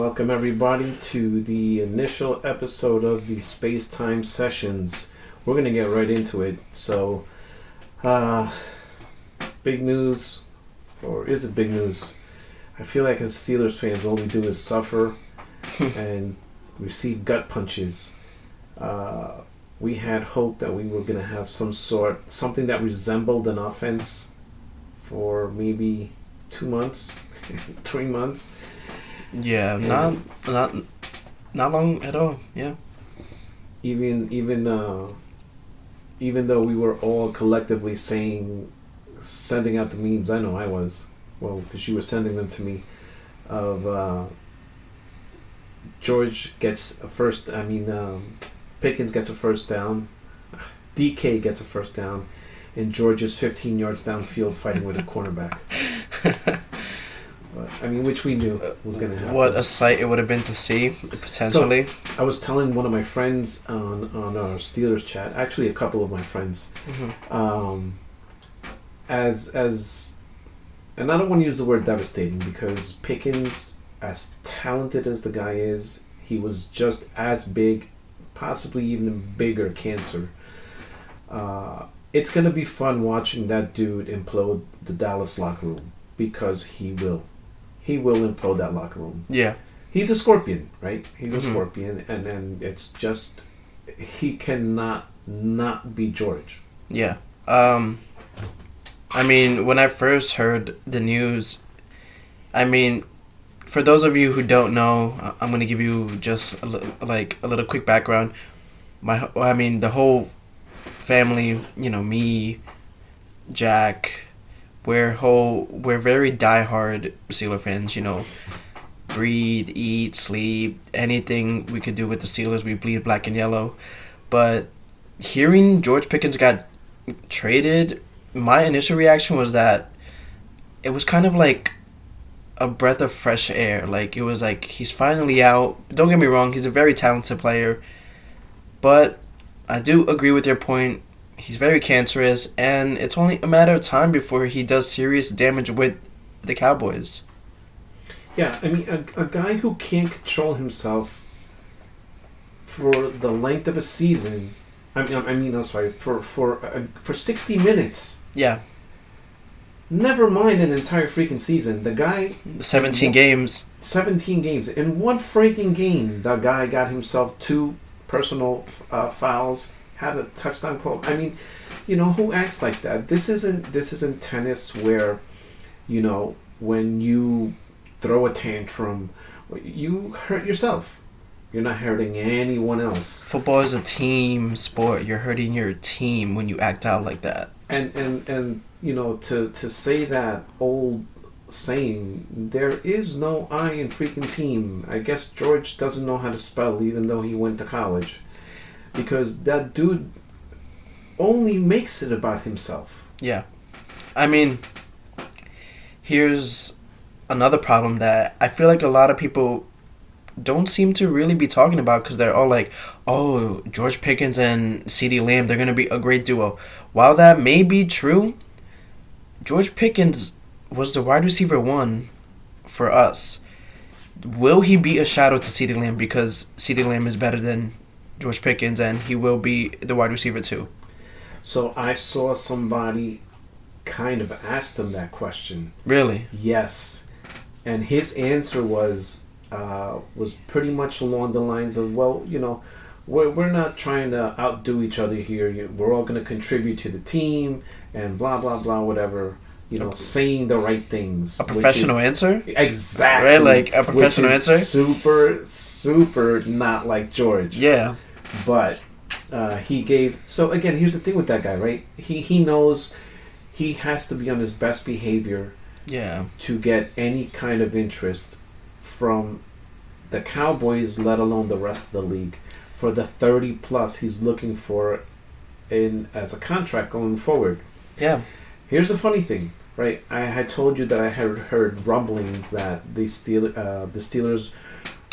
Welcome everybody to the initial episode of the Spacetime sessions. We're gonna get right into it. So, big news, or is it big news? I feel like as Steelers fans, all we do is suffer and receive gut punches. We had hoped that we were gonna have something that resembled an offense for maybe 2 months, 3 months. Yeah, not long at all. Yeah. Even though we were all collectively sending out the memes. I know I was. Well, because you were sending them to me. Of George gets a first. Pickens gets a first down. DK gets a first down, and George is 15 yards downfield fighting with a cornerback. But, which we knew was going to happen. What a sight it would have been to see, potentially. So, I was telling one of my friends on our Steelers chat, actually a couple of my friends, and I don't want to use the word devastating because Pickens, as talented as the guy is, he was just as big, possibly even bigger cancer. It's going to be fun watching that dude implode the Dallas locker room because he will. He will implode that locker room. Yeah. He's a scorpion, right? He's a scorpion, and then it's just he cannot not be George. Yeah. When I first heard the news, for those of you who don't know, I'm gonna give you just a little quick background. The whole family, me, Jack. We're very diehard Steelers fans, breathe, eat, sleep, anything we could do with the Steelers, we bleed black and yellow. But hearing George Pickens got traded, my initial reaction was that it was kind of like a breath of fresh air. Like, it was like he's finally out. Don't get me wrong, he's a very talented player. But I do agree with your point. He's very cancerous, and it's only a matter of time before he does serious damage with the Cowboys. Yeah, a guy who can't control himself for the length of a season. For 60 minutes. Yeah. Never mind an entire freaking season. The guy. 17 games. 17 games. In one freaking game, the guy got himself 2 personal fouls. Had a touchdown call. Who acts like that? This isn't tennis where, when you throw a tantrum, you hurt yourself. You're not hurting anyone else. Football is a team sport. You're hurting your team when you act out like that. And to say that old saying, there is no I in freaking team. I guess George doesn't know how to spell even though he went to college. Because that dude only makes it about himself. Yeah. Here's another problem that I feel like a lot of people don't seem to really be talking about because they're all like, oh, George Pickens and CeeDee Lamb, they're going to be a great duo. While that may be true, George Pickens was the wide receiver 1 for us. Will he be a shadow to CeeDee Lamb because CeeDee Lamb is better than George Pickens, and he will be the wide receiver 2. So I saw somebody kind of asked him that question. Really? Yes. And his answer was pretty much along the lines of, well, we're not trying to outdo each other here. We're all going to contribute to the team and blah, blah, blah, whatever. Saying the right things. A professional answer? Exactly. Right? Like a professional answer? Super, super not like George. Yeah. But he gave... So, again, here's the thing with that guy, right? He knows he has to be on his best behavior to get any kind of interest from the Cowboys, let alone the rest of the league, for the 30-plus he's looking for as a contract going forward. Yeah. Here's the funny thing, right? I had told you that I had heard rumblings that the Steelers...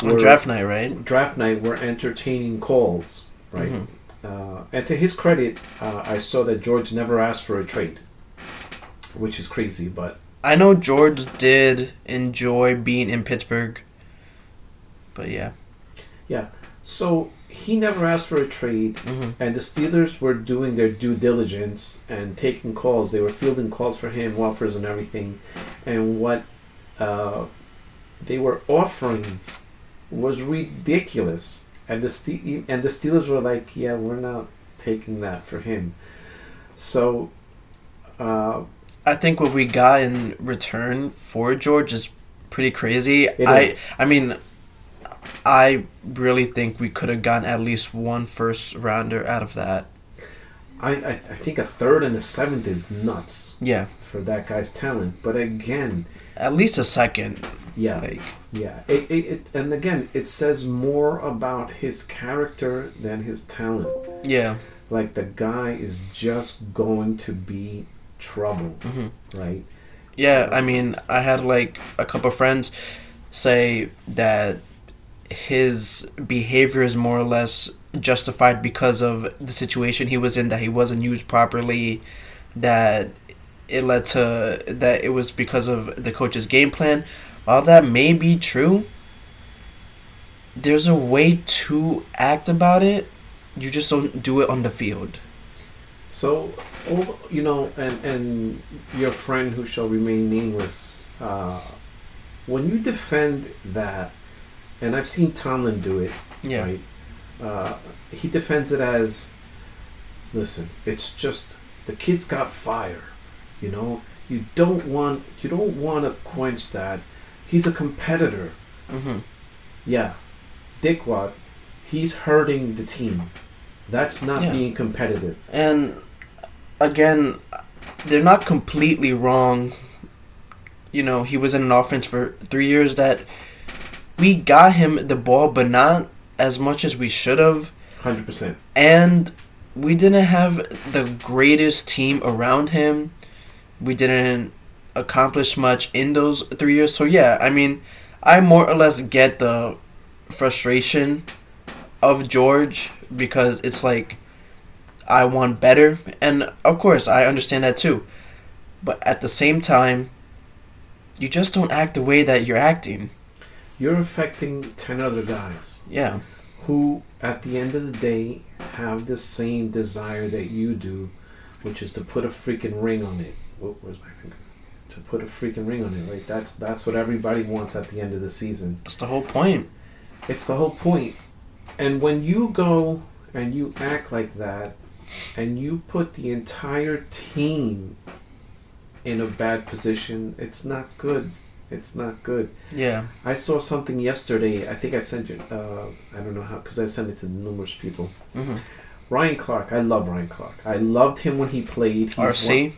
On draft night, right? Draft night were entertaining calls, right? Mm-hmm. And to his credit, I saw that George never asked for a trade, which is crazy, but... I know George did enjoy being in Pittsburgh. But yeah. Yeah. So he never asked for a trade, and the Steelers were doing their due diligence and taking calls. They were fielding calls for him, offers and everything, and what they were offering was ridiculous. And the Steelers were like, "Yeah, we're not taking that for him." So, I think what we got in return for George is pretty crazy. I mean, I really think we could have gotten at least one first rounder out of that. I think a third and a seventh is nuts. Yeah. For that guy's talent, but again, at least a second. Yeah. Yeah. And again, it says more about his character than his talent. Yeah. Like the guy is just going to be trouble, right? Yeah, I mean, I had like a couple of friends say that his behavior is more or less justified because of the situation he was in, that he wasn't used properly, that it led to that it was because of the coach's game plan. While that may be true, there's a way to act about it. You just don't do it on the field. So, and your friend who shall remain nameless, when you defend that, and I've seen Tomlin do it, right? He defends it as, listen, it's just the kid's got fire, You don't want to quench that. He's a competitor. Yeah, dickwad. He's hurting the team. That's not being competitive. And again, they're not completely wrong. He was in an offense for 3 years that we got him the ball, but not as much as we should have. 100%. And we didn't have the greatest team around him. We didn't accomplish much in those 3 years. So yeah, I mean, I more or less get the frustration of George, because it's like, I want better, and of course I understand that too, but at the same time, you just don't act the way that you're acting. You're affecting 10 other guys. Yeah. Who at the end of the day have the same desire that you do, which is to put a freaking ring on it. Where's my finger? To put a freaking ring on it, right? That's what everybody wants at the end of the season. That's the whole point. It's the whole point. And when you go and you act like that, and you put the entire team in a bad position, it's not good. It's not good. Yeah. I saw something yesterday. I think I sent you. I don't know how, because I sent it to numerous people. Ryan Clark. I love Ryan Clark. I loved him when he played. RC.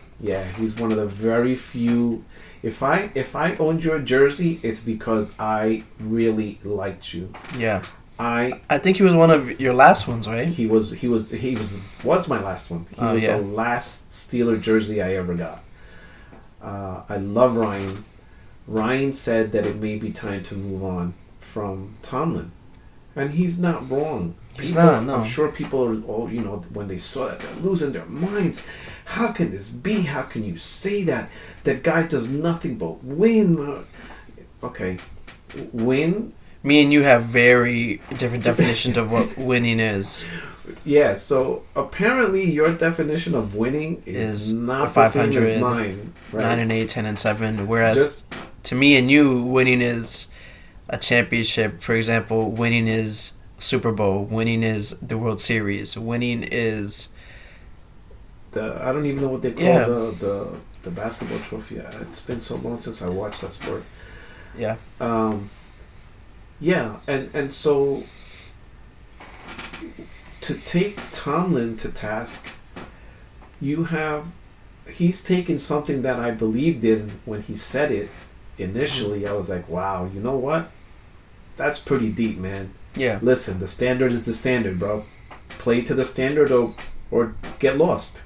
He's one of the very few. If I owned your jersey, it's because I really liked you. Yeah. I think he was one of your last ones, right? He was my last one. He was the last Steeler jersey I ever got. I love Ryan. Ryan said that it may be time to move on from Tomlin, and he's not wrong. He's not. No. I'm sure people are all, when they saw that, they're losing their minds. How can this be? How can you say that? That guy does nothing but win. Okay, win. Me and you have very different definitions of what winning is. Yeah, so apparently your definition of winning is not 500, the same as mine. Right? 9-8, 10-7. Whereas to me and you, winning is a championship. For example, winning is Super Bowl. Winning is the World Series. Winning is I don't even know what they call the basketball trophy. It's been so long since I watched that sport. Yeah. Yeah, and so to take Tomlin to task, he's taken something that I believed in when he said it initially. I was like, wow, you know what? That's pretty deep, man. Yeah. Listen, the standard is the standard, bro. Play to the standard or get lost.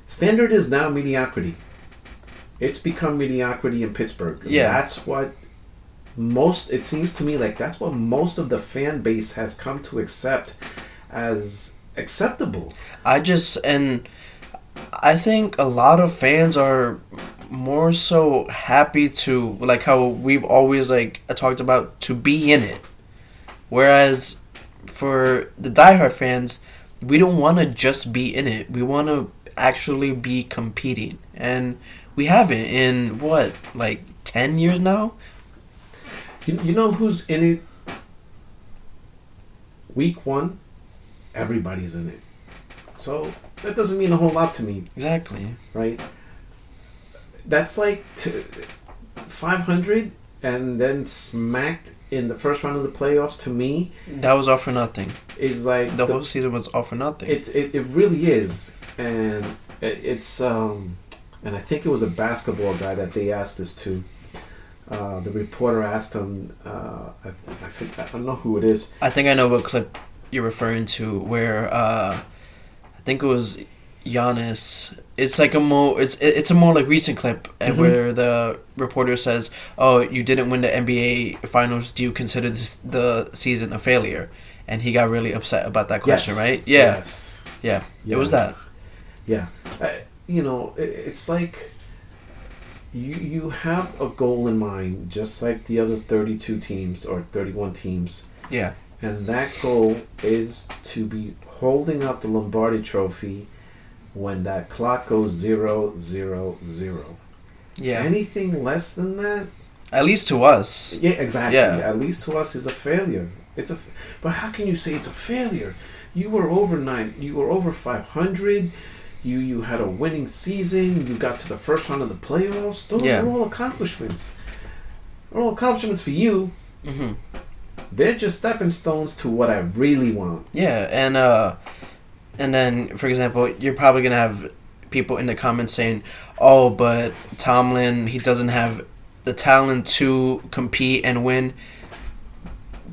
Standard is now mediocrity. It's become mediocrity in Pittsburgh. Yeah. That's what it seems to me like that's what most of the fan base has come to accept as acceptable. I think a lot of fans are more so happy to, like how we've always talked about, to be in it. Whereas for the diehard fans, we don't want to just be in it. We want to actually be competing. And we haven't in, what, like 10 years now? You know who's in it? Week 1, everybody's in it. So that doesn't mean a whole lot to me. Exactly. Right? That's like 500 and then smacked in the first round of the playoffs, to me. That was all for nothing. Is like the whole season was all for nothing. It really is. And it's and I think it was a basketball guy that they asked this to. The reporter asked him, I don't know who it is. I think I know what clip you're referring to, where I think it was Giannis. It's like it's a more like recent clip, and where the reporter says, "Oh, you didn't win the NBA Finals. Do you consider the season a failure?" And he got really upset about that question, right? Yeah. Yes. Yeah. It was that. Yeah. It's like you have a goal in mind, just like the other 32 teams or 31 teams. Yeah. And that goal is to be holding up the Lombardi Trophy when that clock goes 0-0-0. Yeah. Anything less than that, at least to us. Yeah, exactly. Yeah. At least to us is a failure. But how can you say it's a failure? You were over 500. You had a winning season. You got to the first round of the playoffs. Those are all accomplishments. They're all accomplishments for you. Mm-hmm. They're just stepping stones to what I really want. Yeah, and then, for example, you're probably going to have people in the comments saying, "Oh, but Tomlin, he doesn't have the talent to compete and win."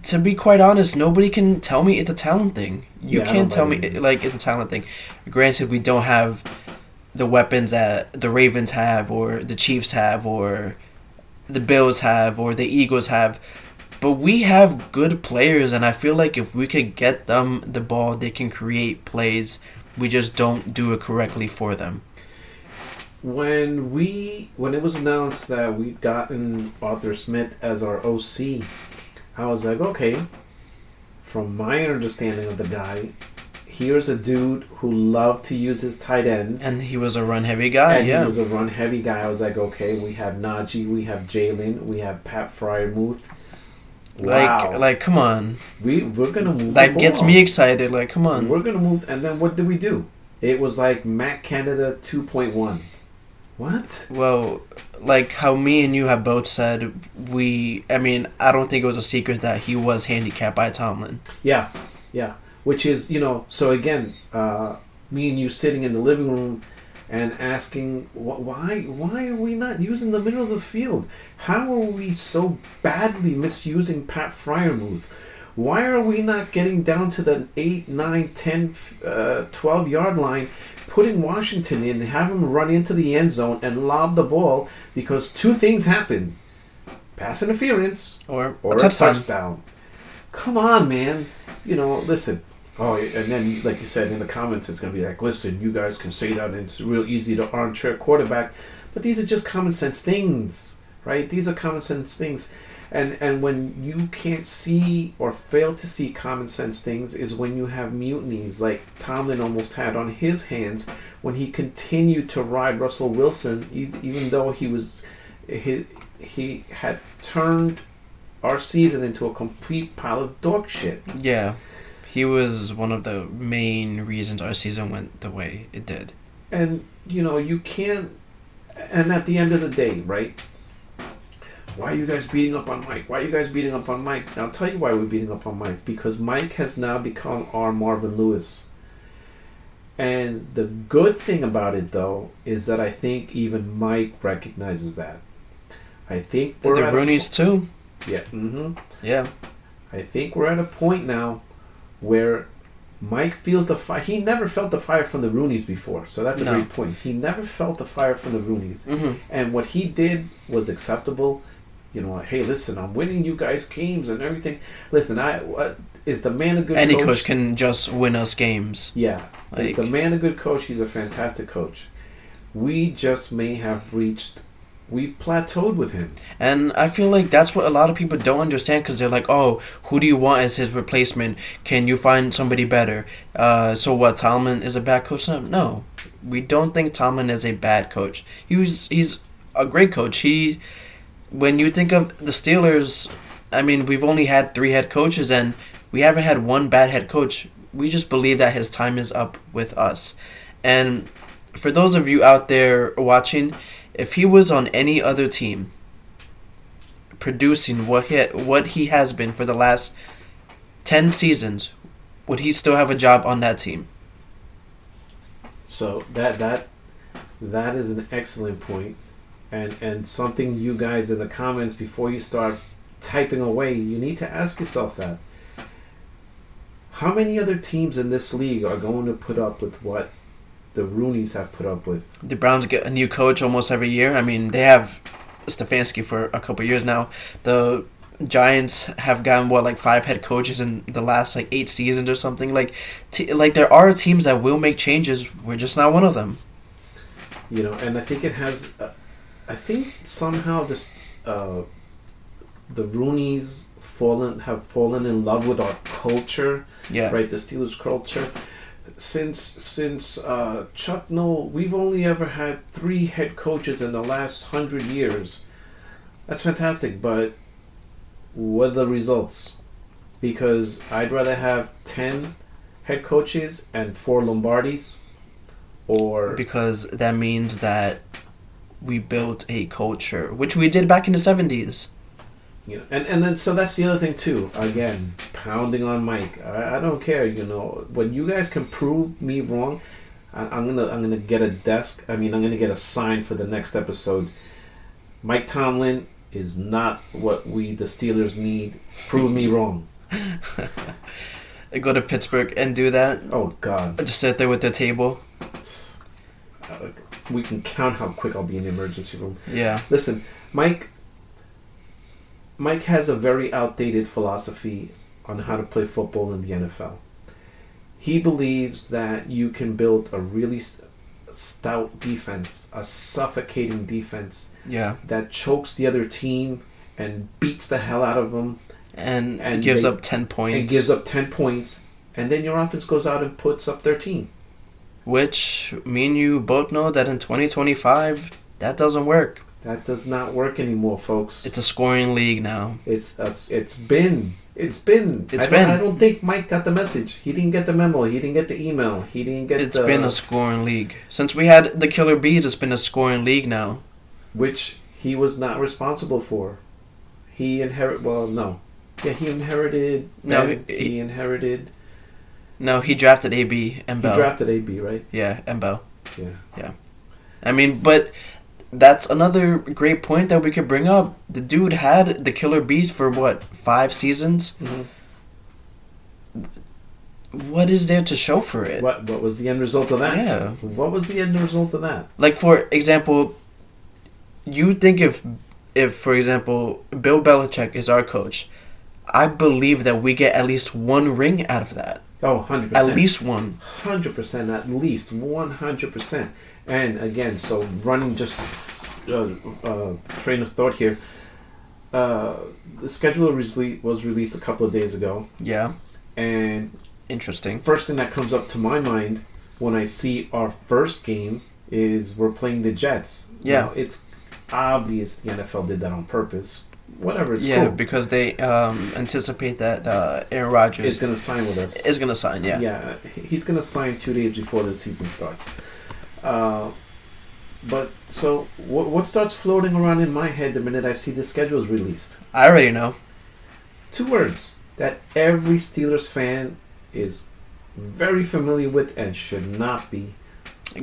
To be quite honest, nobody can tell me it's a talent thing. You can't tell me it's a talent thing. Granted, we don't have the weapons that the Ravens have, or the Chiefs have, or the Bills have, or the Eagles have. But we have good players, and I feel like if we could get them the ball, they can create plays. We just don't do it correctly for them. When it was announced that we'd gotten Arthur Smith as our OC, I was like, okay, from my understanding of the guy, here's a dude who loved to use his tight ends. And he was a run-heavy guy, He was a run-heavy guy. I was like, okay, we have Najee, we have Jalen, we have Pat Fryermuth. Wow. Like, come on. We're going to move That the ball. gets me excited, like, come on. We're going to move, and then what did we do? It was like Matt Canada 2.1. What? Well, like how me and you have both said, I don't think it was a secret that he was handicapped by Tomlin. Yeah. Which is, so again, me and you sitting in the living room and asking, why are we not using the middle of the field? How are we so badly misusing Pat Fryermuth? Why are we not getting down to the 8, 9, 10, 12-yard line, putting Washington in, have him run into the end zone and lob the ball? Because two things happen. Pass interference or a touchdown. Come on, man. Listen. Oh, and then, like you said, in the comments, it's going to be like, listen, you guys can say that, and it's real easy to armchair quarterback. But these are just common sense things, right? These are common sense things. And when you can't see or fail to see common sense things is when you have mutinies like Tomlin almost had on his hands when he continued to ride Russell Wilson, even though he had turned our season into a complete pile of dog shit. Yeah. He was one of the main reasons our season went the way it did. And, you can't... And at the end of the day, right? Why are you guys beating up on Mike? And I'll tell you why we're beating up on Mike. Because Mike has now become our Marvin Lewis. And the good thing about it, though, is that I think even Mike recognizes that. I think we're the Roonies, too. Yeah. Mm-hmm. Yeah. I think we're at a point now where Mike feels the fire. He never felt the fire from the Roonies before, so that's a great point. He never felt the fire from the Roonies, and what he did was acceptable. Hey, listen, I'm winning you guys games and everything. Listen, is the man a good coach? Any coach can just win us games. Yeah, is the man a good coach? He's a fantastic coach. We just may have reached we plateaued with him. And I feel like that's what a lot of people don't understand because they're like, oh, who do you want as his replacement? Can you find somebody better? So what, Tomlin is a bad coach? No. We don't think Tomlin is a bad coach. He's a great coach. When you think of the Steelers, I mean, we've only had 3 head coaches and we haven't had one bad head coach. We just believe that his time is up with us. And for those of you out there watching, if he was on any other team producing what he has been for the last 10 seasons, would he still have a job on that team? So that is an excellent point, and something you guys in the comments before you start typing away, you need to ask yourself that. How many other teams in this league are going to put up with what the Rooneys have put up with? The Browns get a new coach almost every year. I mean, they have Stefanski for a couple years now. The Giants have gotten 5 head coaches in the last 8 seasons or something. There are teams that will make changes. We're just not one of them. And I think it has. I think somehow this the Rooneys have fallen in love with our culture. Yeah. Right, the Steelers culture. Since Chuck Noll, we've only ever had 3 head coaches in the last 100 years. That's fantastic, but what are the results? Because I'd rather have 10 head coaches and 4 Lombardis, or because that means that we built a culture, which we did back in the 70s. And then so that's the other thing too. Again, pounding on Mike. I don't care. When you guys can prove me wrong, I'm gonna get a desk. I'm gonna get a sign for the next episode. Mike Tomlin is not what we the Steelers need. Prove me wrong. Go to Pittsburgh and do that. Oh God! Just sit there with the table. We can count how quick I'll be in the emergency room. Yeah. Listen, Mike has a very outdated philosophy on how to play football in the NFL. He believes that you can build a really stout defense, a suffocating defense, that chokes the other team and beats the hell out of them, and gives up 10 points. And gives up 10 points, and then your offense goes out and puts up 13. Which me and you both know that in 2025 that doesn't work. That does not work anymore, folks. It's a scoring league now. It's been. I don't think Mike got the message. He didn't get the memo. He didn't get the email. He didn't get. It's been a scoring league since we had the Killer Bees. It's been a scoring league now, which he was not responsible for. He inherited. Well, no. Yeah, he inherited. No, he inherited. No, he drafted AB and Bell. He drafted AB, right? Yeah, and Bell. Yeah. I mean, but. That's another great point that we could bring up. The dude had the Killer Bees for 5 seasons? Mm-hmm. What is there to show for it? What was the end result of that? Yeah. What was the end result of that? For example, you think if for example, Bill Belichick is our coach, I believe that we get at least 1 ring out of that. Oh, 100%. At least 1. 100%, at least 100%. And again, so running just train of thought here. The schedule was released a couple of days ago. Yeah. And interesting. First thing that comes up to my mind when I see our first game is we're playing the Jets. Yeah. Now, it's obvious the NFL did that on purpose. Whatever, it's cool. cool. Because they anticipate that Aaron Rodgers is going to sign with us. Is going to sign, yeah. Yeah, he's going to sign 2 days before the season starts. But so what starts floating around in my head the minute I see the schedule is released? I already know. 2 words that every Steelers fan is very familiar with and should not be.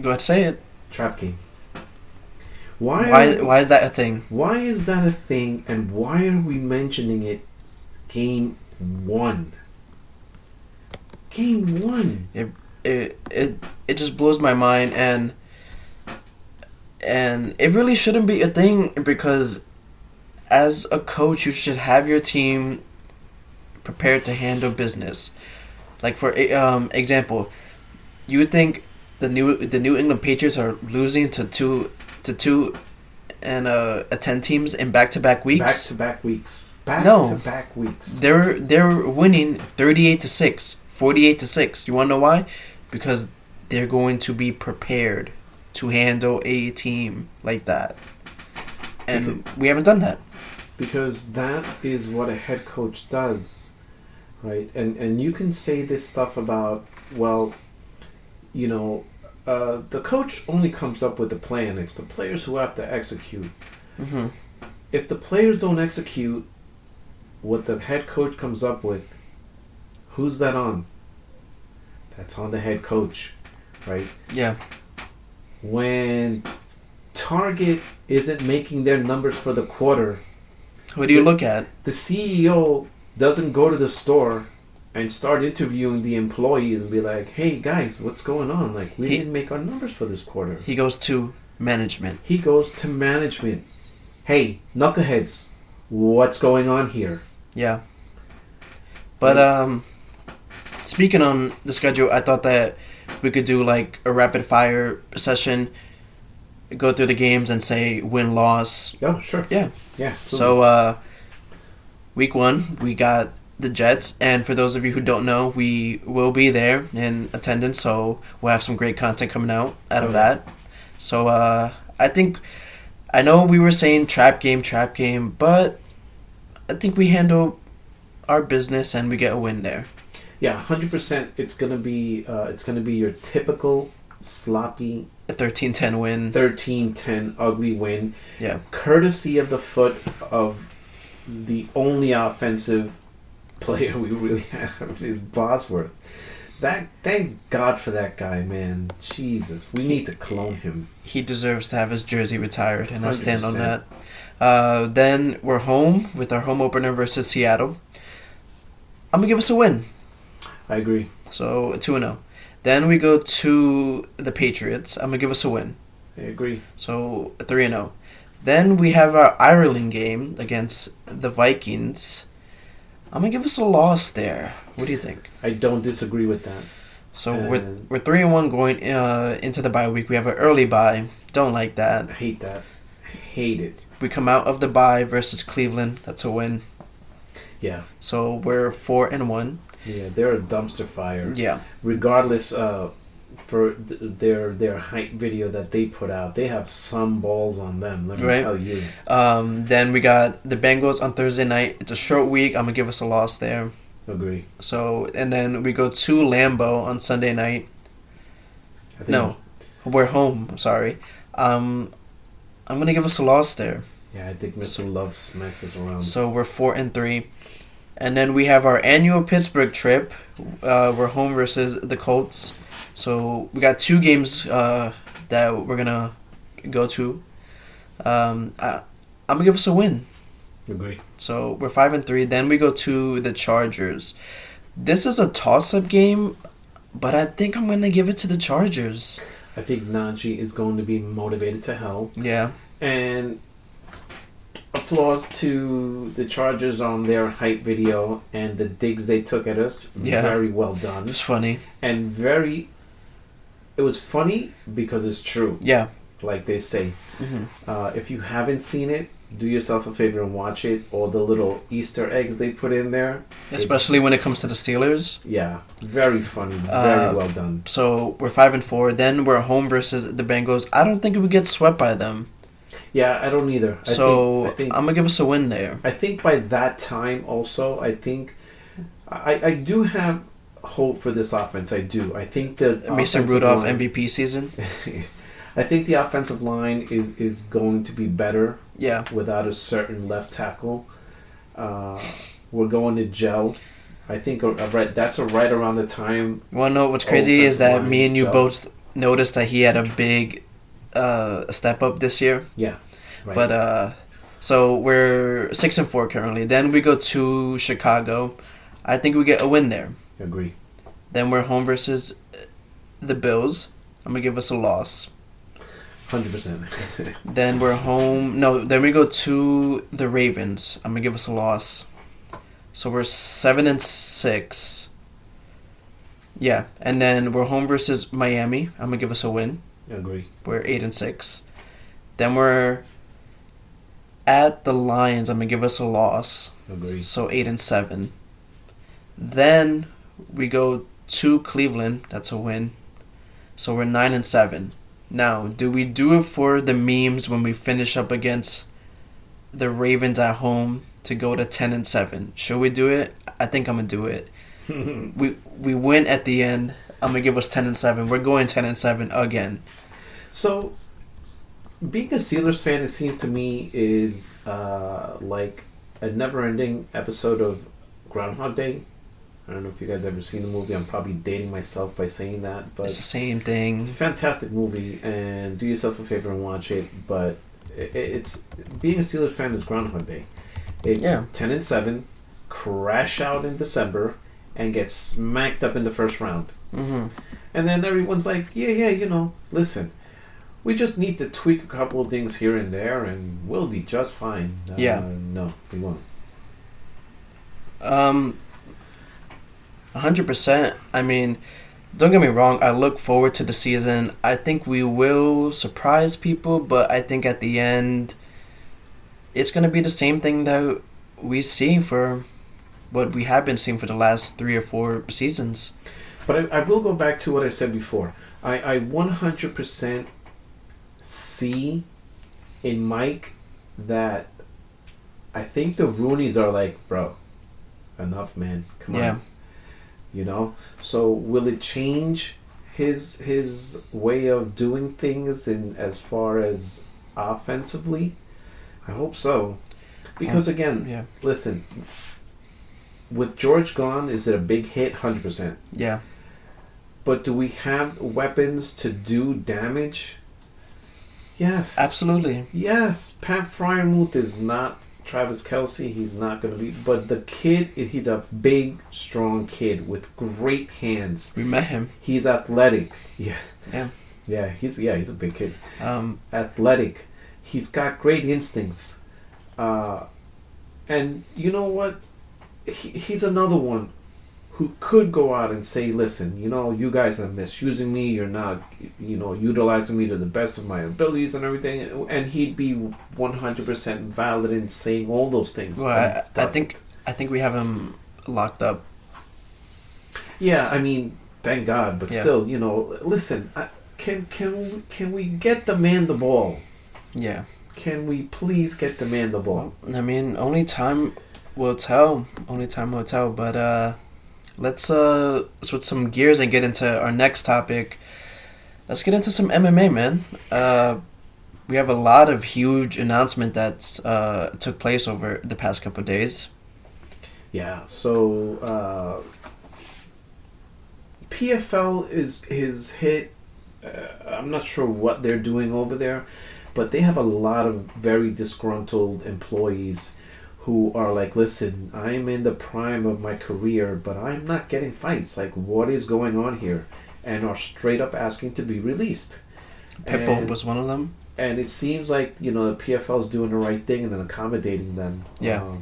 Go ahead, say it. Trap game. Why is that a thing? Why is that a thing, and why are we mentioning it? Game 1. Game 1. It just blows my mind, and it really shouldn't be a thing, because as a coach you should have your team prepared to handle business. For example, you would think the New England Patriots are losing to two and attend teams in back-to-back weeks. Back-to-back weeks. Back-to-back weeks. They're winning 38-6, 48-6. You want to know why? Because they're going to be prepared to handle a team like that. And we haven't done that. Because that is what a head coach does, right? And you can say this stuff about, well, you know, the coach only comes up with the plan. It's the players who have to execute. Mm-hmm. If the players don't execute what the head coach comes up with, who's that on? That's on the head coach, right? Yeah. When Target isn't making their numbers for the quarter, who do you look at? The CEO doesn't go to the store and start interviewing the employees and be like, hey guys, what's going on? Like, we didn't make our numbers for this quarter. He goes to management. Hey, knuckleheads, what's going on here? Yeah. But speaking on the schedule, I thought that we could do like a rapid fire session, go through the games and say win loss. Oh, sure. Yeah. Yeah. So week 1 we got the Jets, and for those of you who don't know, we will be there in attendance, so we'll have some great content coming out of that. So I know we were saying trap game, but I think we handle our business and we get a win there. Yeah, 100%. It's gonna be your typical sloppy 13-10 win. 13-10 ugly win. Yeah. Courtesy of the foot of the only offensive player we really have is Bosworth. Thank God for that guy, man. Jesus, we need to clone him. He deserves to have his jersey retired, and 100%. I stand on that. Then we're home with our home opener versus Seattle. I'm going to give us a win. I agree. So, 2-0. Then we go to the Patriots. I'm going to give us a win. I agree. So, 3-0. Then we have our Ireland game against the Vikings. I'm going to give us a loss there. What do you think? I don't disagree with that. So we're 3-1 going into the bye week. We have an early bye. Don't like that. I hate that. I hate it. We come out of the bye versus Cleveland. That's a win. Yeah. So we're 4-1. Yeah, they're a dumpster fire. Yeah. Regardless, for their hype video that they put out, they have some balls on them. Let me tell you. Then we got the Bengals on Thursday night. It's a short week. I'm gonna give us a loss there. Agree. So, and then we go to Lambeau on Sunday night. We're home. I'm sorry. I'm gonna give us a loss there. Yeah, I think Mr. Love smacks us around. So we're 4-3, and then we have our annual Pittsburgh trip. We're home versus the Colts. So we got 2 games that we're gonna go to. I'm gonna give us a win. Agree. So we're 5-3. Then we go to the Chargers. This is a toss-up game, but I think I'm gonna give it to the Chargers. I think Najee is going to be motivated to hell. Yeah. And applause to the Chargers on their hype video and the digs they took at us. Yeah. Very well done. It's funny. And it was funny because it's true. Yeah. Like they say. Mm-hmm. If you haven't seen it, do yourself a favor and watch it. All the little Easter eggs they put in there. Especially when it comes to the Steelers. Yeah. Very funny. Very well done. So we're 5-4. Then we're home versus the Bengals. I don't think we get swept by them. Yeah, I don't either. I think I'm going to give us a win there. I think by that time also, I do have hope for this offense. I do. I think the Mason Rudolph MVP season. I think the offensive line is going to be better. Yeah. Without a certain left tackle. We're going to gel. I think that's right around the time. You want to know what's crazy is that me and you both noticed that he had a big step up this year. Yeah. Right. But so we're 6-4 currently. Then we go to Chicago. I think we get a win there. Agree. Then we're home versus the Bills. I'm gonna give us a loss. 100%. Then we're home. No, then we go to the Ravens. I'm gonna give us a loss. So we're 7-6. Yeah, and then we're home versus Miami. I'm gonna give us a win. Agree. We're 8-6. Then we're At the Lions, I'm gonna give us a loss. Agreed. So 8-7. Then we go to Cleveland. That's a win. So we're 9-7. Now, do we do it for the memes when we finish up against the Ravens at home to go to 10-7? Should we do it? I think I'm gonna do it. we win at the end. I'm gonna give us 10-7. We're going 10-7 again. So, being a Steelers fan, it seems to me, is like a never-ending episode of Groundhog Day. I don't know if you guys ever seen the movie. I'm probably dating myself by saying that, but it's the same thing. It's a fantastic movie, and do yourself a favor and watch it. But it's being a Steelers fan is Groundhog Day. It's 10-7, crash out in December, and get smacked up in the first round. Mm-hmm. And then everyone's like, yeah, listen, we just need to tweak a couple of things here and there, and we'll be just fine. No, we won't. 100%. I mean, don't get me wrong. I look forward to the season. I think we will surprise people, but I think at the end, it's going to be the same thing that we see for what we have been seeing for the last 3 or 4 seasons. But I will go back to what I said before. I 100% see in Mike that I think the Rooneys are like, bro, enough, man. Come on. So will it change his way of doing things in as far as offensively? I hope so, because again, listen, with George gone, is it a big hit? 100%. Yeah. But do we have weapons to do damage? Yes. Absolutely. Yes. Pat Fryermuth is not Travis Kelce. He's not going to be. But the kid, he's a big, strong kid with great hands. We met him. He's athletic. Yeah. Yeah. He's a big kid. Athletic. He's got great instincts. And you know what? He's another one who could go out and say, listen, you guys are misusing me. You're not, utilizing me to the best of my abilities and everything. And he'd be 100% valid in saying all those things. Well, I think we have him locked up. Yeah, I mean, thank God. But still, listen, can we get the man the ball? Yeah. Can we please get the man the ball? Well, I mean, only time will tell. But let's switch some gears and get into our next topic. Let's get into some MMA, man. We have a lot of huge announcement that's took place over the past couple of days. Yeah. So PFL is hit. I'm not sure what they're doing over there, but they have a lot of very disgruntled employees who are like, listen, I'm in the prime of my career, but I'm not getting fights. Like, what is going on here? And are straight up asking to be released. Pitbull was one of them. And it seems like, the PFL is doing the right thing and then accommodating them. Yeah.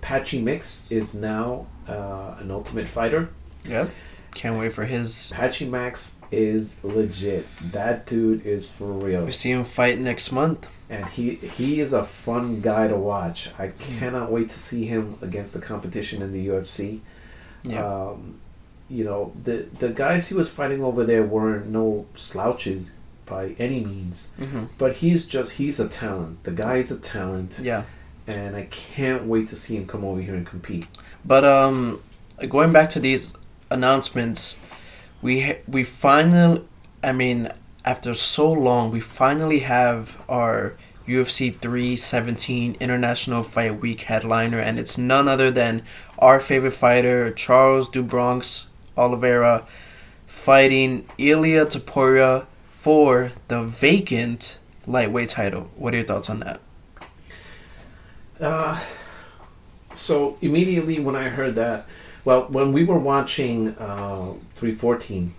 Patchy Mix is now an Ultimate Fighter. Yep. Can't wait for his... Patchy Max is legit. That dude is for real. We see him fight next month. And he is a fun guy to watch. I cannot wait to see him against the competition in the UFC. Yeah. The guys he was fighting over there weren't no slouches by any means. Mm-hmm. But he's a talent. The guy is a talent. Yeah. And I can't wait to see him come over here and compete. But going back to these announcements, we finally, I mean, after so long, we finally have our UFC 317 International Fight Week headliner, and it's none other than our favorite fighter, Charles do Bronx Oliveira, fighting Ilia Topuria for the vacant lightweight title. What are your thoughts on that? So immediately when I heard that, well, when we were watching 314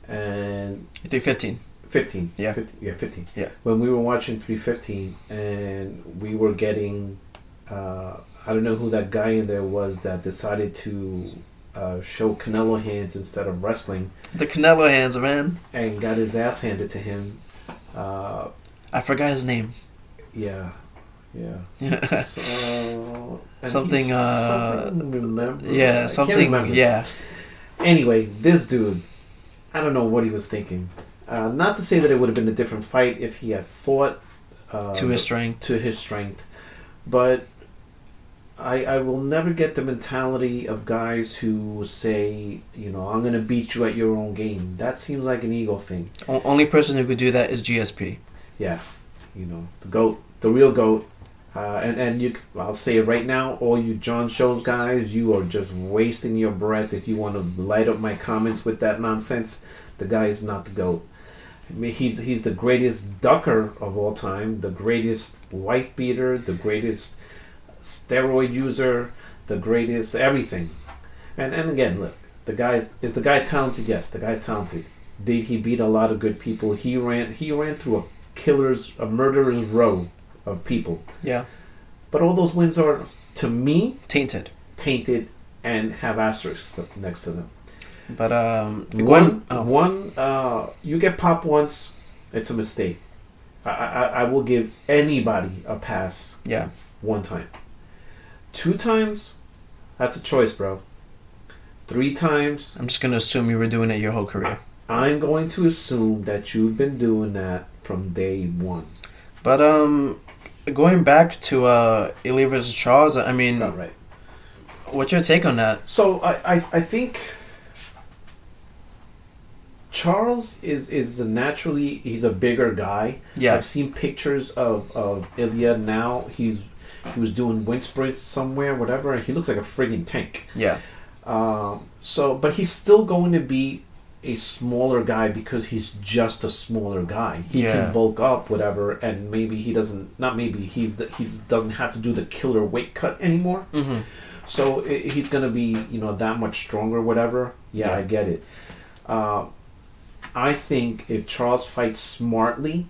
and 315. 15. Yeah. 15. Yeah. When we were watching 315 and we were getting, I don't know who that guy in there was that decided to show Canelo hands instead of wrestling. The Canelo hands, man. And got his ass handed to him. I forgot his name. Yeah. Yeah. So, something. Something. Remember? Yeah. Something. Yeah. Anyway, this dude, I don't know what he was thinking. Not to say that it would have been a different fight if he had fought to his strength. To his strength, but I will never get the mentality of guys who say, I'm going to beat you at your own game. That seems like an ego thing. Only person who could do that is GSP. Yeah, the GOAT, the real GOAT. I'll say it right now, all you John Shows guys, you are just wasting your breath if you want to light up my comments with that nonsense. The guy is not the GOAT. I mean, he's the greatest ducker of all time, the greatest wife beater, the greatest steroid user, the greatest everything. And again, look, is the guy talented? Yes, the guy's talented. Did he beat a lot of good people? He ran through a murderer's row of people. Yeah. But all those wins are, to me, tainted, and have asterisks next to them. But you get popped once, it's a mistake. I will give anybody a pass. Yeah. One time. 2 times, that's a choice, bro. 3 times, I'm just gonna assume you were doing it your whole career. I'm going to assume that you've been doing that from day one. But going back to Ilya versus Charles, I mean, right. What's your take on that? So I think Charles is naturally, he's a bigger guy. Yeah. I've seen pictures of Ilya now. He was doing wind sprints somewhere, whatever, and he looks like a friggin' tank. Yeah. But he's still going to be a smaller guy because he's just a smaller guy. He can bulk up, whatever, and maybe he doesn't. Not maybe he doesn't have to do the killer weight cut anymore. Mm-hmm. So he's going to be that much stronger, whatever. Yeah, I get it. I think if Charles fights smartly,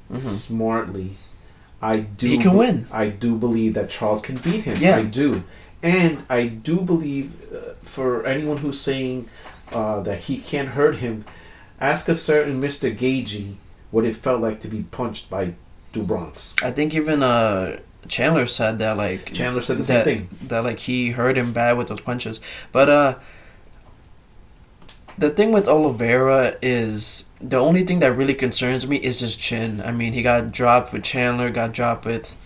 he can win. I do believe that Charles can beat him. Yeah. I do. And I do believe, for anyone who's saying that he can't hurt him, ask a certain Mr. Gagey what it felt like to be punched by Dubronx. I think even Chandler said that, like... Chandler said the same thing. That, like, he hurt him bad with those punches. But, the thing with Oliveira is... The only thing that really concerns me is his chin. I mean, he got dropped with Chandler, got dropped with...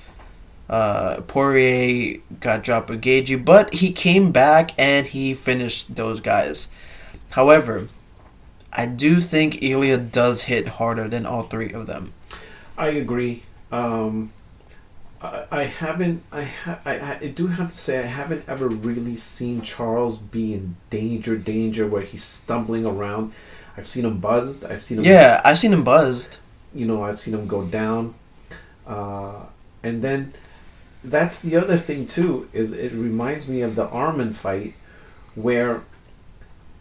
Poirier, got dropped with Gagey, but he came back and he finished those guys. However, I do think Ilya does hit harder than all 3 of them. I agree. I do have to say I haven't ever really seen Charles be in danger where he's stumbling around. I've seen him buzzed. I've seen him buzzed. I've seen him go down. And then that's the other thing too, is it reminds me of the Arman fight where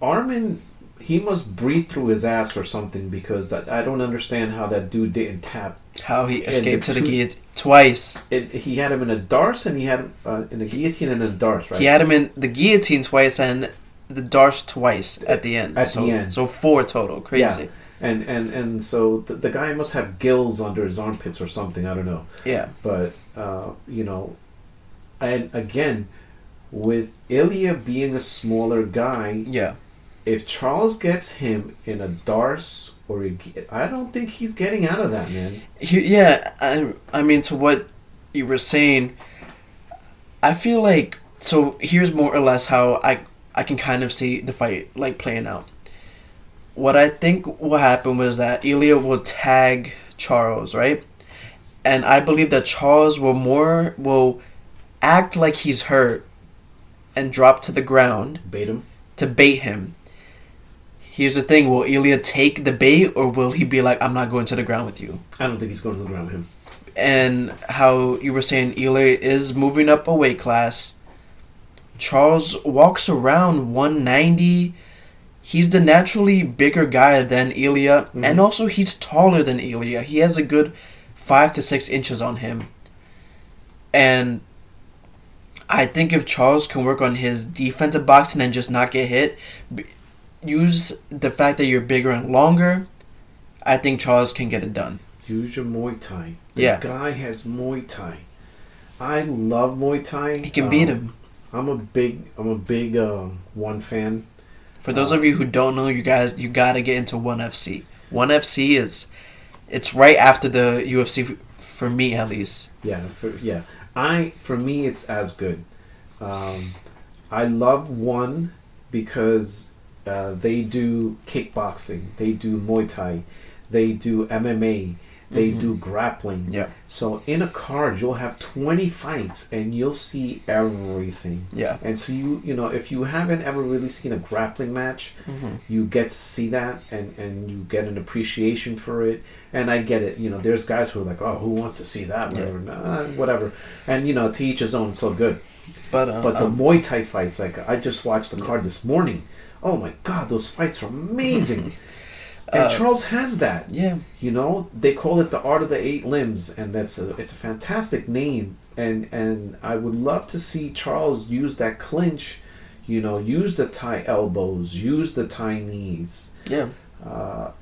Arman, he must breathe through his ass or something, because I don't understand how that dude didn't tap. How he escaped to the guillotine twice. He had him in a darce, and he had him in a guillotine and a darce, right? He had him in the guillotine twice and the darce twice at the end. The end. So 4 total. Crazy. Yeah. And so the guy must have gills under his armpits or something. I don't know. Yeah. But, and again, with Ilya being a smaller guy... Yeah. If Charles gets him in a darce I don't think he's getting out of that, man. I mean, to what you were saying, I feel like... So, here's more or less how I can kind of see the fight, like, playing out. What I think will happen was that Ilya will tag Charles, right? And I believe that Charles will act like he's hurt and drop to the ground. To bait him. Here's the thing, will Ilya take the bait, or will he be like, I'm not going to the ground with you? I don't think he's going to the ground with him. And how you were saying Ilya is moving up a weight class. Charles walks around 190. He's the naturally bigger guy than Ilya, and also he's taller than Ilya. He has a good 5 to 6 inches on him. And I think if Charles can work on his defensive boxing and just not get hit, use the fact that you're bigger and longer, I think Charles can get it done. Use your Muay Thai. The guy has Muay Thai. I love Muay Thai. He can beat him. I'm a big One fan. For those of you who don't know, you gotta get into One FC. One FC it's right after the UFC for me at least. Yeah, for me it's as good. I love One because they do kickboxing, they do Muay Thai, they do MMA, they do grappling. Yeah. So in a card, you'll have 20 fights and you'll see everything. Yeah. And so you know, if you haven't ever really seen a grappling match, you get to see that and you get an appreciation for it. And I get it. You know, there's guys who are like, oh, who wants to see that? Whatever. Nah, whatever. And, you know, to each his own, so good. But the Muay Thai fights, like, I just watched the card this morning. Oh, my God, those fights are amazing. And Charles has that. Yeah. You know, they call it the Art of the Eight Limbs, and it's a fantastic name. And I would love to see Charles use that clinch, you know, use the Thai elbows, use the Thai knees. Yeah.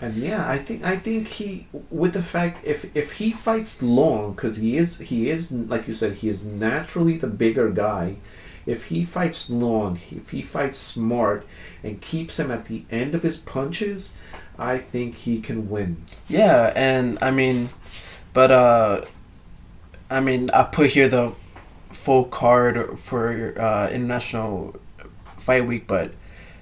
And yeah, I think he, with the fact if he fights long, because he is like you said, he is naturally the bigger guy. If he fights long, if he fights smart, and keeps him at the end of his punches, I think he can win. Yeah, and I mean, but I put here the full card for International Fight Week, but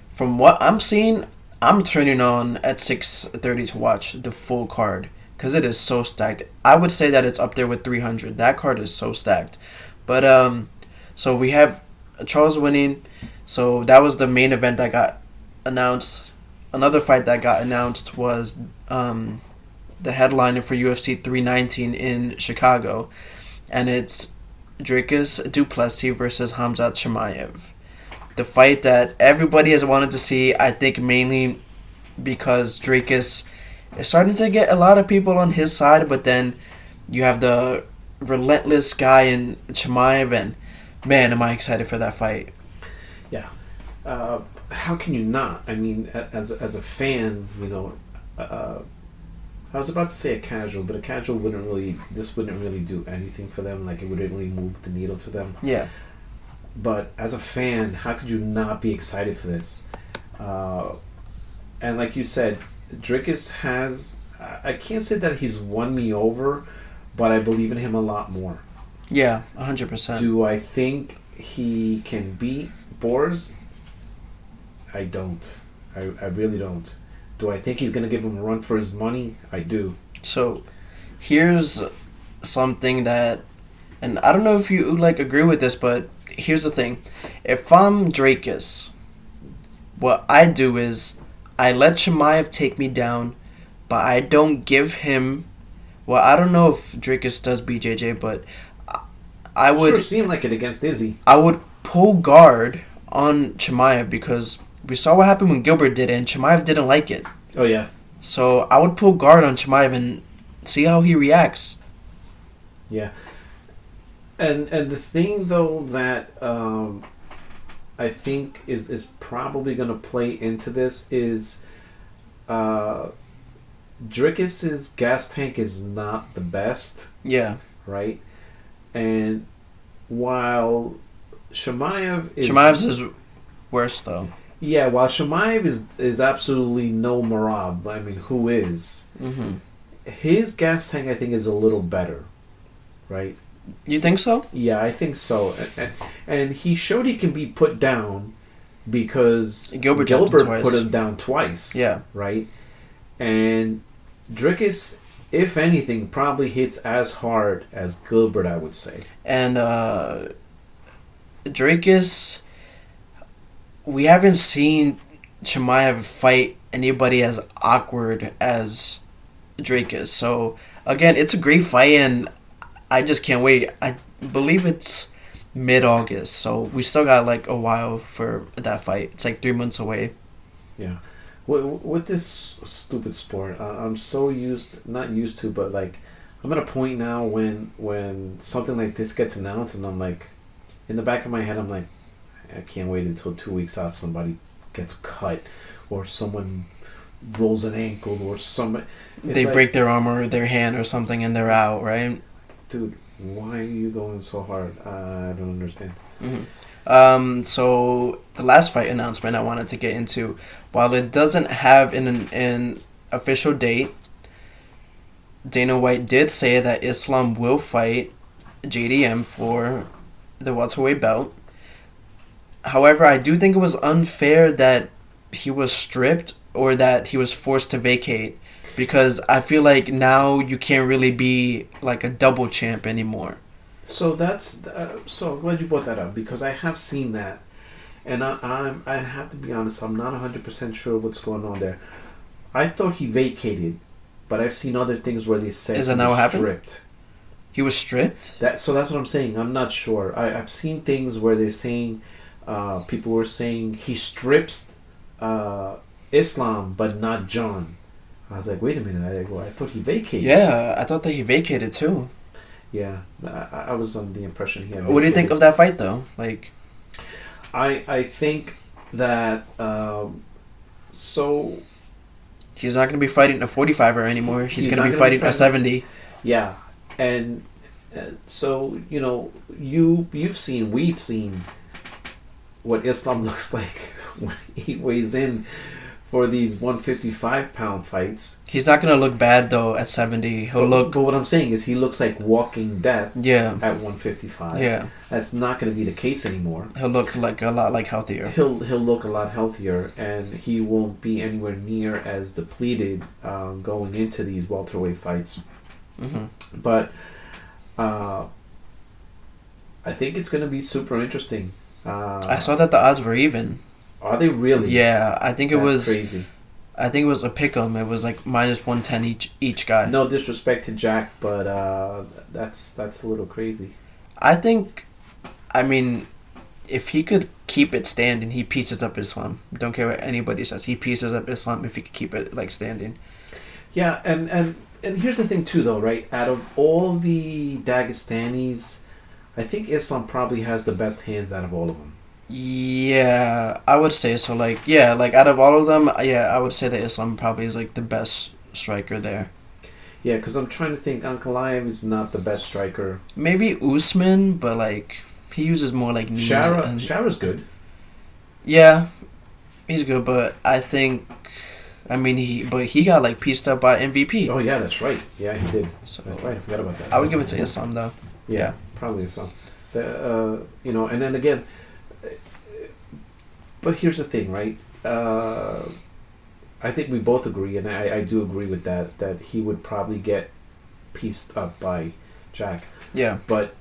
from what I'm seeing, I'm turning on at 6:30 to watch the full card because it is so stacked. I would say that it's up there with 300. That card is so stacked. But so we have Charles winning. So that was the main event that got announced. Another fight that got announced was the headliner for UFC 319 in Chicago, and it's Dricus du Plessis versus Khamzat Chimaev. The fight that everybody has wanted to see, I think mainly because Dricus is starting to get a lot of people on his side, but then you have the relentless guy in Chimaev, and man, am I excited for that fight. Yeah. How can you not? I mean, as a fan, you know, I was about to say a casual, but a casual wouldn't really do anything for them. Like, it wouldn't really move the needle for them. Yeah. But as a fan, how could you not be excited for this? And like you said, Dricus has... I can't say that he's won me over, but I believe in him a lot more. Yeah, 100%. Do I think he can beat Boers? I don't. I really don't. Do I think he's going to give him a run for his money? I do. So, here's something that... And I don't know if you agree with this, but here's the thing. If I'm Dracus, what I do is I let Chimaev take me down, but I don't give him... Well, I don't know if Dracus does BJJ, but I would... Sure seemed like it against Izzy. I would pull guard on Chimaev because we saw what happened when Gilbert did it, and Chimaev didn't like it. Oh, yeah. So I would pull guard on Chimaev and see how he reacts. Yeah. And the thing, though, that I think is probably going to play into this is Dricus's gas tank is not the best. Yeah. Right? And while Chimaev's is worse, though. Yeah, while Chimaev is absolutely no Marab, I mean, who is? Mm-hmm. His gas tank, I think, is a little better. Right? You think so? Yeah, I think so. And he showed he can be put down because Gilbert put him down twice. Yeah. Right? And Dricus, if anything, probably hits as hard as Gilbert, I would say. And Dracus, we haven't seen Chimaev fight anybody as awkward as Dracus. So, again, it's a great fight, and I just can't wait. I believe it's mid-August, so we still got a while for that fight. It's 3 months away. Yeah. With this stupid sport, I'm so not used to, but I'm at a point now when something like this gets announced, and I'm in the back of my head, I'm like, I can't wait until 2 weeks out somebody gets cut, or someone rolls an ankle, or somebody... They break their arm or their hand or something and they're out, right? Dude, Why are you going so hard? I don't understand. So the last fight announcement I wanted to get into, while it doesn't have an official date, Dana White did say that Islam will fight JDM for the welterweight belt. However, I do think it was unfair that he was stripped or that he was forced to vacate, because I feel like now you can't really be like a double champ anymore. So that's so I'm glad you brought that up, because I have seen that, and I have to be honest, I'm not 100% sure what's going on there. I thought he vacated, but I've seen other things where they said Is that not what happened? Stripped. He was stripped? So that's what I'm saying. I'm not sure. I've seen things where they're saying, people were saying he strips Islam, but not John. I was like, wait a minute. I thought he vacated. Yeah, I thought that he vacated too. Yeah, I was under the impression he had vacated. What do you think of that fight, though? Like, I think that so he's not going to be fighting a 45er anymore. He's going to be fighting a 70. Yeah, and so we've seen what Islam looks like when he weighs in for these 155-pound fights. He's not going to look bad, though, at 70. But what I'm saying is he looks like walking death at 155. Yeah. That's not going to be the case anymore. He'll look like a lot healthier. He'll look a lot healthier, and he won't be anywhere near as depleted going into these welterweight fights. Mm-hmm. But I think it's going to be super interesting. I saw that the odds were even. Are they really? Yeah, I think That's it was crazy. I think it was a pick'em. It was like minus 110 each guy. No disrespect to Jack, but that's a little crazy. I mean, if he could keep it standing, he pieces up Islam. Don't care what anybody says. He pieces up Islam if he could keep it like standing. Yeah, and here's the thing too, though, right? Out of all the Dagestanis, I think Islam probably has the best hands out of all of them. Yeah, I would say so. Like out of all of them, I would say that Islam probably is like the best striker there. Yeah, because I'm trying to think. Ankalaev is not the best striker. Maybe Usman, but like he uses more like knees. Shara's good. Yeah, he's good, but he got like pieced up by MVP. Oh yeah, that's right. Yeah, he did. So, that's right. I forgot about that. I would give it to Islam though. Yeah, probably Islam. And then again. But here's the thing, right? I think we both agree, and I do agree with that he would probably get pieced up by Jack. Yeah. But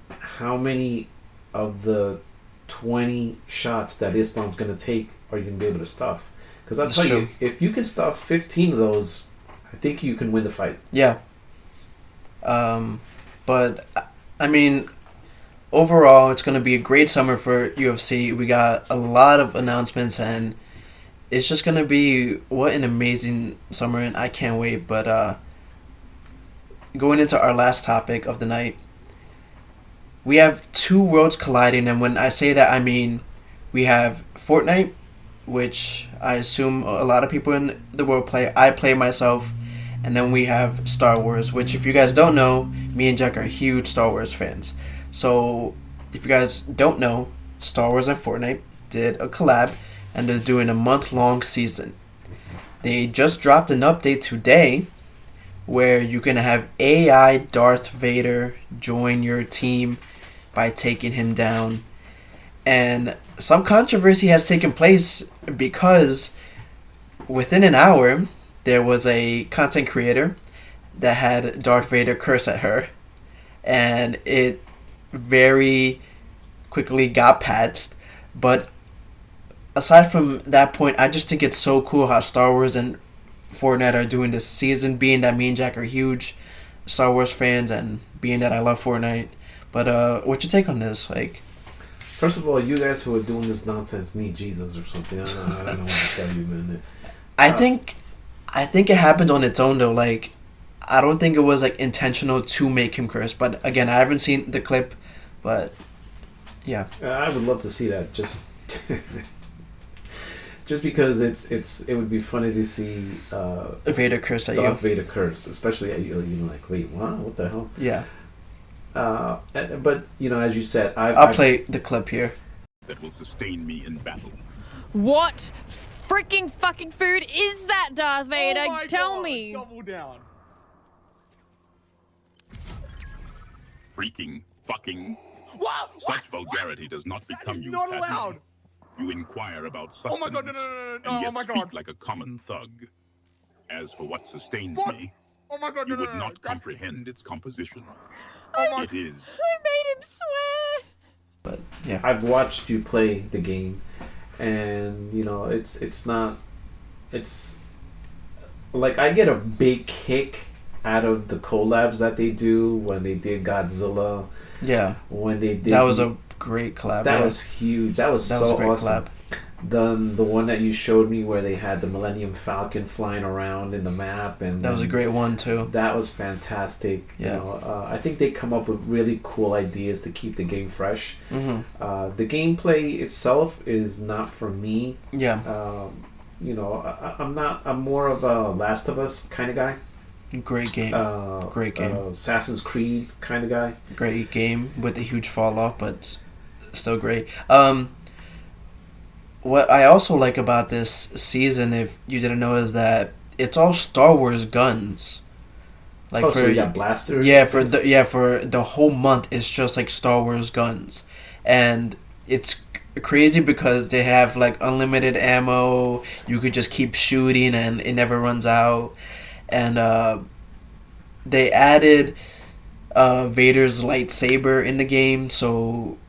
how many of the 20 shots that Islam's going to take are you going to be able to stuff? Because I'll tell you, if you can stuff 15 of those, I think you can win the fight. Yeah. But, I mean, overall, it's going to be a great summer for UFC. We got a lot of announcements, and it's just going to be what an amazing summer, and I can't wait. But going into our last topic of the night, we have two worlds colliding, and when I say that, I mean we have Fortnite, which I assume a lot of people in the world play. I play myself. And then we have Star Wars, which if you guys don't know, me and Jack are huge Star Wars fans. So, if you guys don't know, Star Wars and Fortnite did a collab, and they're doing a month-long season. They just dropped an update today where you can have AI Darth Vader join your team by taking him down. And some controversy has taken place because within an hour, there was a content creator that had Darth Vader curse at her, and it very quickly got patched. But aside from that point, I just think it's so cool how Star Wars and Fortnite are doing this season, being that me and Jack are huge Star Wars fans, and being that I love Fortnite. But what's your take on this? Like, first of all, you guys who are doing this nonsense need Jesus or something. I don't know what to tell you, man. I think it happened on its own though. Like, I don't think it was like intentional to make him curse. But again, I haven't seen the clip, but yeah. I would love to see that. Just because it would be funny to see Vader curse at you. Darth Vader curse, especially at you. Like, wait, what? What the hell? Yeah. But as you said, I'll play the clip here. That will sustain me in battle. What freaking fucking food is that, Darth Vader? Oh my Tell God, me. double down. Freaking, fucking. What? Such vulgarity does not become you, not Padme. allowed. You inquire about Oh sustenance, my God, no, and yet oh my speak God. like a common thug. As for what sustains What? me, Oh my God, you no, would no, not That's- comprehend its composition. Oh my It is. I made him swear. But yeah, I've watched you play the game, and it's not. It's like I get a big kick out of the collabs that they do when they did Godzilla. yeah, When they did that was a great collab. that yeah. was huge. That was That so was a great awesome. collab. The one that you showed me where they had the Millennium Falcon flying around in the map, and That was a great one too. That was fantastic. Yeah. I think they come up with really cool ideas to keep the game fresh. Mm-hmm. The gameplay itself is not for me. Yeah, I'm more of a Last of Us kind of guy. great game. Great game. Assassin's Creed kind of guy. Great game with a huge fall off, but still great. What I also like about this season, if you didn't know, is that it's all Star Wars guns. Like so you got blasters. yeah, for the whole month, it's just like Star Wars guns, and it's crazy because they have like unlimited ammo. You could just keep shooting, and it never runs out. And they added Vader's lightsaber in the game, so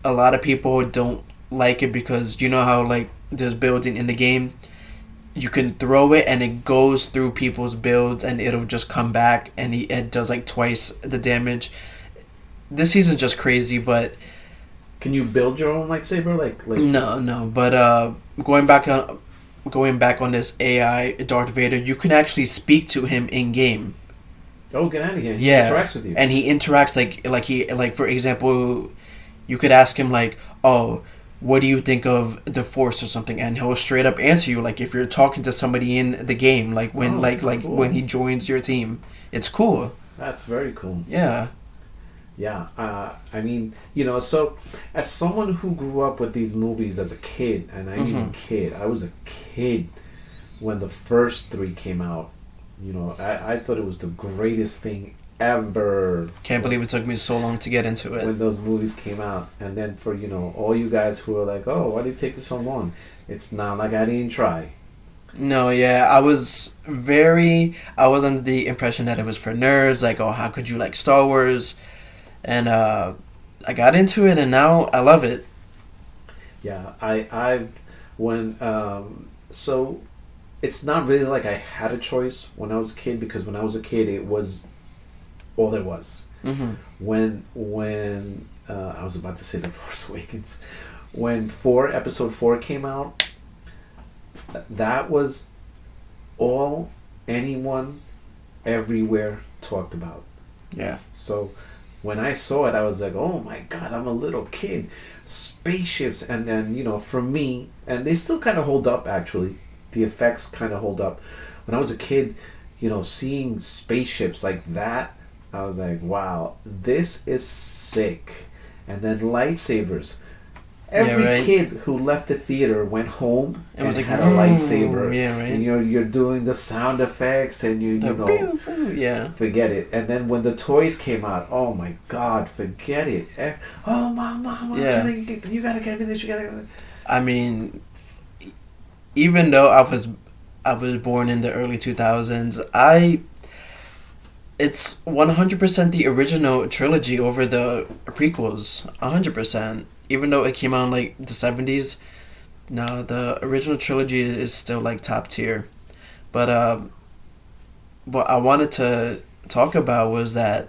a lot of people don't like it because you know how like there's building in the game, you can throw it and it goes through people's builds and it'll just come back and it does like twice the damage. This season's just crazy, but can you build your own lightsaber? Like no. But going back on this AI Darth Vader, you can actually speak to him in game. Oh, get out of here! He Yeah, interacts with you, and he interacts like for example, you could ask him like, oh, what do you think of the Force or something, and he'll straight up answer you like if you're talking to somebody in the game, like when cool. when he joins your team. It's cool. That's very cool. Yeah. Yeah, I mean, so as someone who grew up with these movies as a kid, and I was a kid when the first three came out. I thought it was the greatest thing ever. Can't believe it took me so long to get into it. When those movies came out, and then for all you guys who are like, oh, why did it take you so long? It's not like I didn't try. No, yeah, I was under the impression that it was for nerds. Like, oh, how could you like Star Wars? And I got into it, and now I love it. Yeah, so it's not really like I had a choice when I was a kid, because when I was a kid, it was all there was. Mm-hmm. When I was about to say The Force Awakens, when episode 4 came out, that was all anyone everywhere talked about. Yeah. So when I saw it, I was like, oh my God, I'm a little kid. Spaceships. And then, for me, and they still kind of hold up, actually. The effects kind of hold up. When I was a kid, seeing spaceships like that, I was like, wow, this is sick. And then lightsabers. Every kid who left the theater went home and was like, had a lightsaber. Yeah, right. And you're doing the sound effects, and yeah. forget it. And then when the toys came out, oh my God, forget it. Oh, mom, Yeah. you gotta get me this. You gotta. Get me. I mean, even though I was born in the early 2000s, it's 100% the original trilogy over the prequels. 100%. Even though it came out in like the 70s, no, the original trilogy is still like top tier. But what I wanted to talk about was that,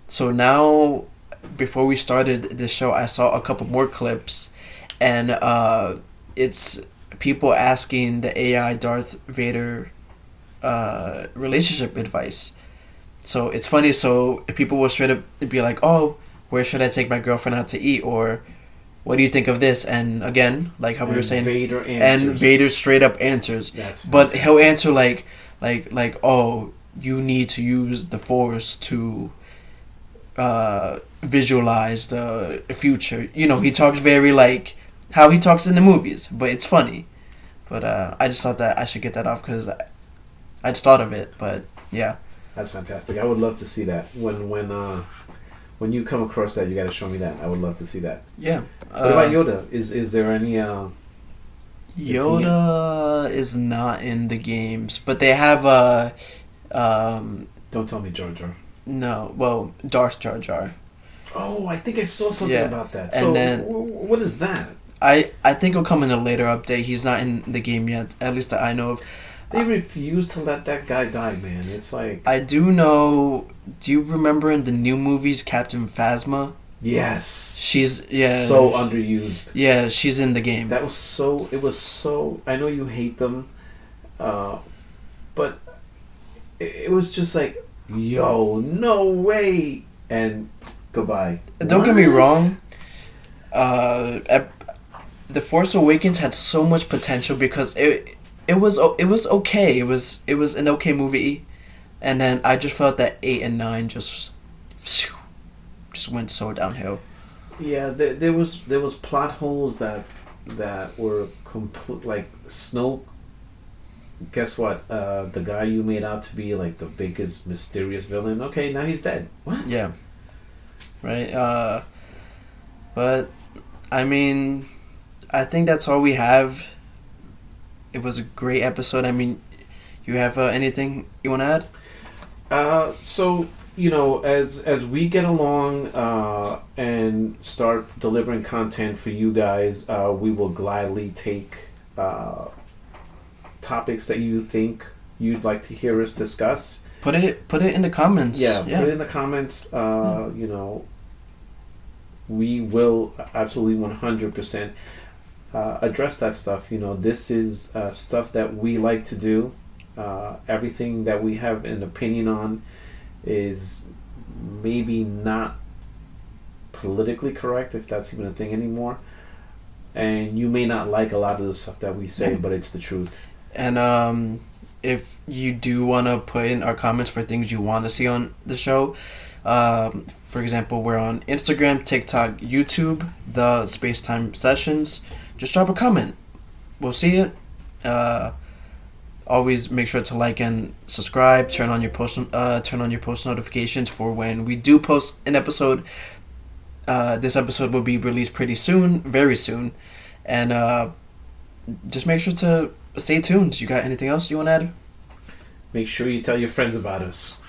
so now, before we started this show, I saw a couple more clips, and it's people asking the AI Darth Vader relationship advice. So it's funny, so people will straight up be like, oh, where should I take my girlfriend out to eat? Or what do you think of this? And again, like how we were saying, Vader answers. And Vader straight up answers. But he'll answer like, oh, you need to use the Force to visualize the future. You know, he talks very like how he talks in the movies, but it's funny. But I just thought that I should get that off because I just thought of it. But yeah, that's fantastic. I would love to see that. When you come across that, you got to show me that. I would love to see that. Yeah. What about Yoda? Is there any? Yoda is not in the games, but they have Don't tell me Jar Jar. No, well, Darth Jar Jar. Oh, I think I saw something about that. And so, then, what is that? I think it'll come in a later update. He's not in the game yet, at least that I know of. They refuse to let that guy die, man. It's like... I do know... Do you remember in the new movies, Captain Phasma? Yes. She's... Yeah. So underused. Yeah, she's in the game. That was so... It was so... I know you hate them, but it was just like, yo, no way! And goodbye. Don't get me wrong. The Force Awakens had so much potential because it was okay. It was an okay movie, and then I just felt that 8 and 9 just went so downhill. Yeah, there was plot holes that were complete. Like Snoke. Guess what? The guy you made out to be like the biggest mysterious villain. Okay, now he's dead. What? Yeah. Right. But I mean, I think that's all we have. It was a great episode. I mean, you have anything you want to add? So, you know, as we get along and start delivering content for you guys, we will gladly take topics that you think you'd like to hear us discuss. Put it in the comments. Yeah, put it in the comments. You know, we will absolutely 100% address that stuff. You know, this is stuff that we like to do. Everything that we have an opinion on is maybe not politically correct, if that's even a thing anymore. And you may not like a lot of the stuff that we say, but it's the truth. And if you do want to put in our comments for things you want to see on the show, for example, we're on Instagram, TikTok, YouTube, the Spacetime Sessions. Just drop a comment. We'll see it. Always make sure to like and subscribe. Turn on your post notifications for when we do post an episode. This episode will be released pretty soon, very soon, and just make sure to stay tuned. You got anything else you want to add? Make sure you tell your friends about us.